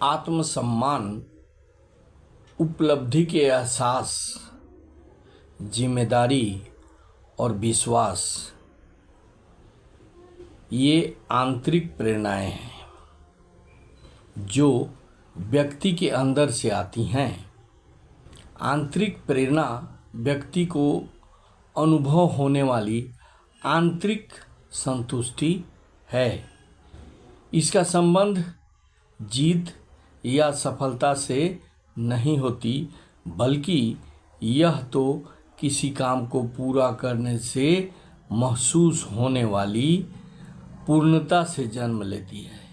आत्मसम्मान, उपलब्धि के एहसास, जिम्मेदारी और विश्वास ये आंतरिक प्रेरणाएं हैं जो व्यक्ति के अंदर से आती हैं। आंतरिक प्रेरणा व्यक्ति को अनुभव होने वाली आंतरिक संतुष्टि है। इसका संबंध जीत या सफलता से नहीं होती, बल्कि यह तो किसी काम को पूरा करने से महसूस होने वाली पूर्णता से जन्म लेती है।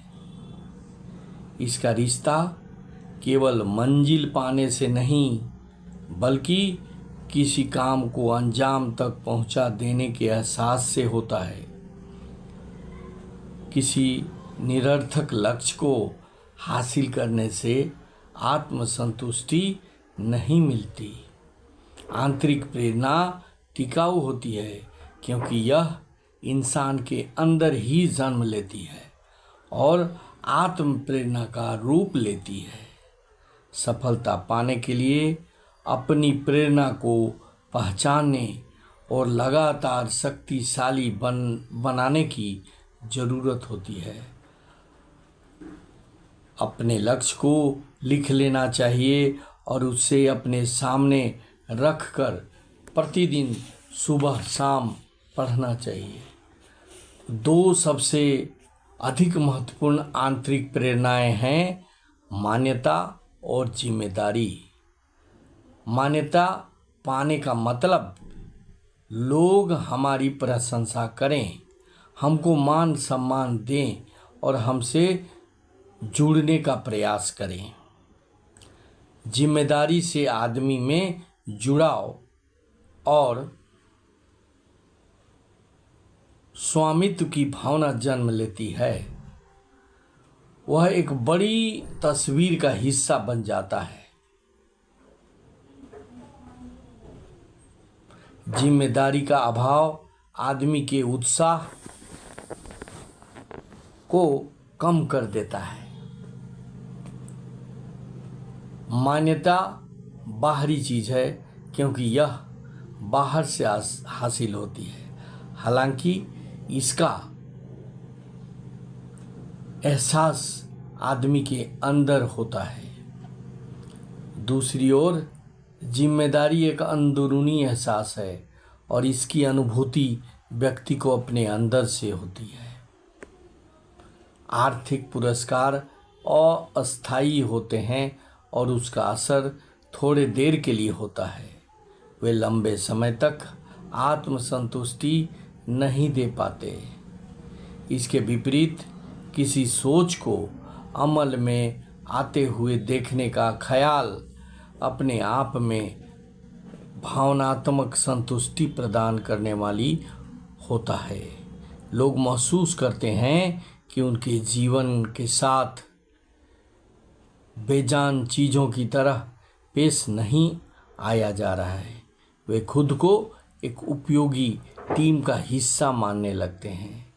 इसका रिश्ता केवल मंजिल पाने से नहीं, बल्कि किसी काम को अंजाम तक पहुंचा देने के एहसास से होता है। किसी निरर्थक लक्ष्य को हासिल करने से आत्मसंतुष्टि नहीं मिलती। आंतरिक प्रेरणा टिकाऊ होती है क्योंकि यह इंसान के अंदर ही जन्म लेती है और आत्म प्रेरणा का रूप लेती है। सफलता पाने के लिए अपनी प्रेरणा को पहचानने और लगातार शक्तिशाली बनाने की ज़रूरत होती है। अपने लक्ष्य को लिख लेना चाहिए और उसे अपने सामने रखकर प्रतिदिन सुबह शाम पढ़ना चाहिए। दो सबसे अधिक महत्वपूर्ण आंतरिक प्रेरणाएं हैं मान्यता और जिम्मेदारी। मान्यता पाने का मतलब लोग हमारी प्रशंसा करें, हमको मान सम्मान दें और हमसे जुड़ने का प्रयास करें। जिम्मेदारी से आदमी में जुड़ाव और स्वामित्व की भावना जन्म लेती है। वह एक बड़ी तस्वीर का हिस्सा बन जाता है। जिम्मेदारी का अभाव आदमी के उत्साह को कम कर देता है। मान्यता बाहरी चीज है क्योंकि यह बाहर से हासिल होती है, हालांकि इसका एहसास आदमी के अंदर होता है। दूसरी ओर जिम्मेदारी एक अंदरूनी एहसास है और इसकी अनुभूति व्यक्ति को अपने अंदर से होती है। आर्थिक पुरस्कार अस्थायी होते हैं और उसका असर थोड़े देर के लिए होता है। वे लंबे समय तक आत्मसंतुष्टि नहीं दे पाते। इसके विपरीत किसी सोच को अमल में आते हुए देखने का ख्याल अपने आप में भावनात्मक संतुष्टि प्रदान करने वाली होता है। लोग महसूस करते हैं कि उनके जीवन के साथ बेजान चीज़ों की तरह पेश नहीं आया जा रहा है। वे खुद को एक उपयोगी टीम का हिस्सा मानने लगते हैं।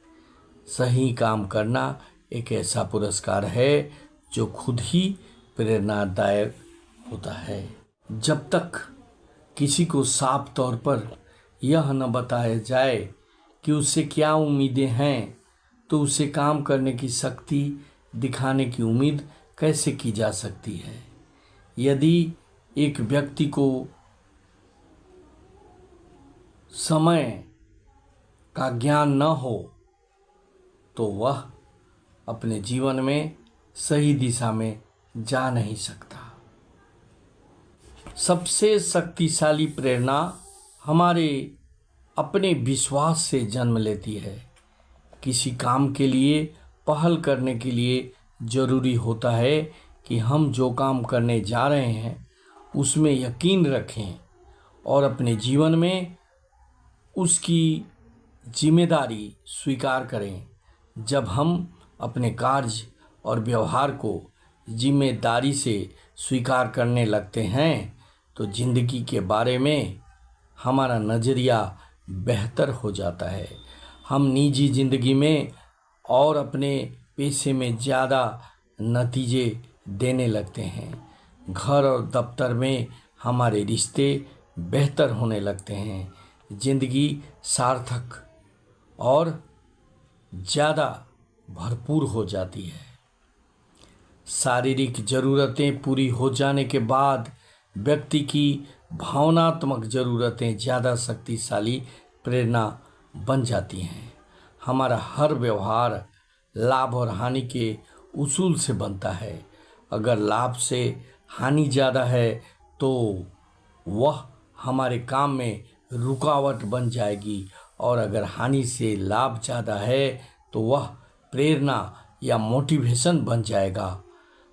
सही काम करना एक ऐसा पुरस्कार है जो खुद ही प्रेरणादायक होता है। जब तक किसी को साफ तौर पर यह न बताया जाए कि उससे क्या उम्मीदें हैं, तो उसे काम करने की शक्ति दिखाने की उम्मीद कैसे की जा सकती है। यदि एक व्यक्ति को समय का ज्ञान न हो तो वह अपने जीवन में सही दिशा में जा नहीं सकता। सबसे शक्तिशाली प्रेरणा हमारे अपने विश्वास से जन्म लेती है। किसी काम के लिए पहल करने के लिए जरूरी होता है कि हम जो काम करने जा रहे हैं उसमें यकीन रखें और अपने जीवन में उसकी जिम्मेदारी स्वीकार करें। जब हम अपने कार्य और व्यवहार को जिम्मेदारी से स्वीकार करने लगते हैं तो जिंदगी के बारे में हमारा नज़रिया बेहतर हो जाता है। हम निजी ज़िंदगी में और अपने पेशे में ज़्यादा नतीजे देने लगते हैं। घर और दफ्तर में हमारे रिश्ते बेहतर होने लगते हैं। जिंदगी सार्थक और ज़्यादा भरपूर हो जाती है। शारीरिक ज़रूरतें पूरी हो जाने के बाद व्यक्ति की भावनात्मक ज़रूरतें ज़्यादा शक्तिशाली प्रेरणा बन जाती हैं। हमारा हर व्यवहार लाभ और हानि के उसूल से बनता है। अगर लाभ से हानि ज़्यादा है तो वह हमारे काम में रुकावट बन जाएगी, और अगर हानि से लाभ ज़्यादा है तो वह प्रेरणा या मोटिवेशन बन जाएगा।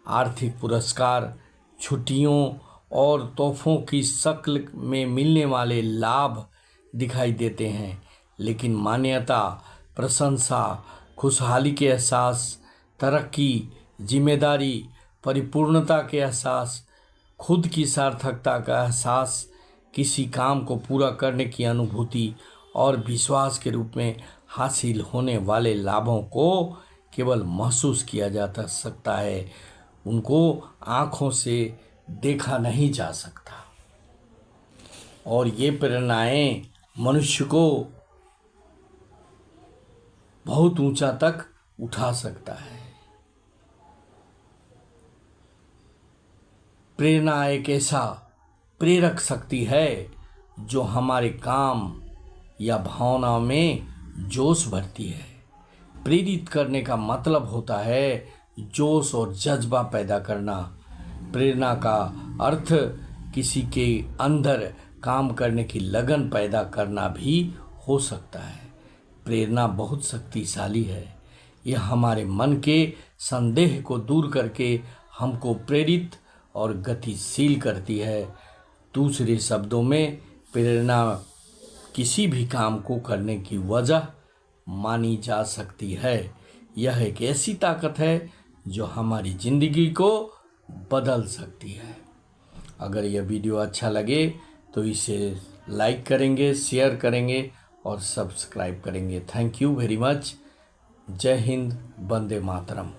आर्थिक पुरस्कार, छुट्टियों और तोहफों की शक्ल में मिलने वाले लाभ दिखाई देते हैं, लेकिन मान्यता, प्रशंसा, खुशहाली के एहसास, तरक्की, जिम्मेदारी, परिपूर्णता के एहसास, खुद की सार्थकता का एहसास, किसी काम को पूरा करने की अनुभूति और विश्वास के रूप में हासिल होने वाले लाभों को केवल महसूस किया जा सकता है, उनको आँखों से देखा नहीं जा सकता। और ये प्रेरणाएं मनुष्य को बहुत ऊंचा तक उठा सकता है। प्रेरणा एक ऐसा प्रेरक शक्ति है जो हमारे काम या भावना में जोश भरती है। प्रेरित करने का मतलब होता है जोश और जज्बा पैदा करना। प्रेरणा का अर्थ किसी के अंदर काम करने की लगन पैदा करना भी हो सकता है। प्रेरणा बहुत शक्तिशाली है। यह हमारे मन के संदेह को दूर करके हमको प्रेरित और गतिशील करती है। दूसरे शब्दों में, प्रेरणा किसी भी काम को करने की वजह मानी जा सकती है। यह एक ऐसी ताकत है जो हमारी ज़िंदगी को बदल सकती है। अगर यह वीडियो अच्छा लगे तो इसे लाइक करेंगे, शेयर करेंगे और सब्सक्राइब करेंगे। Thank you very much. जय हिंद, वंदे मातरम।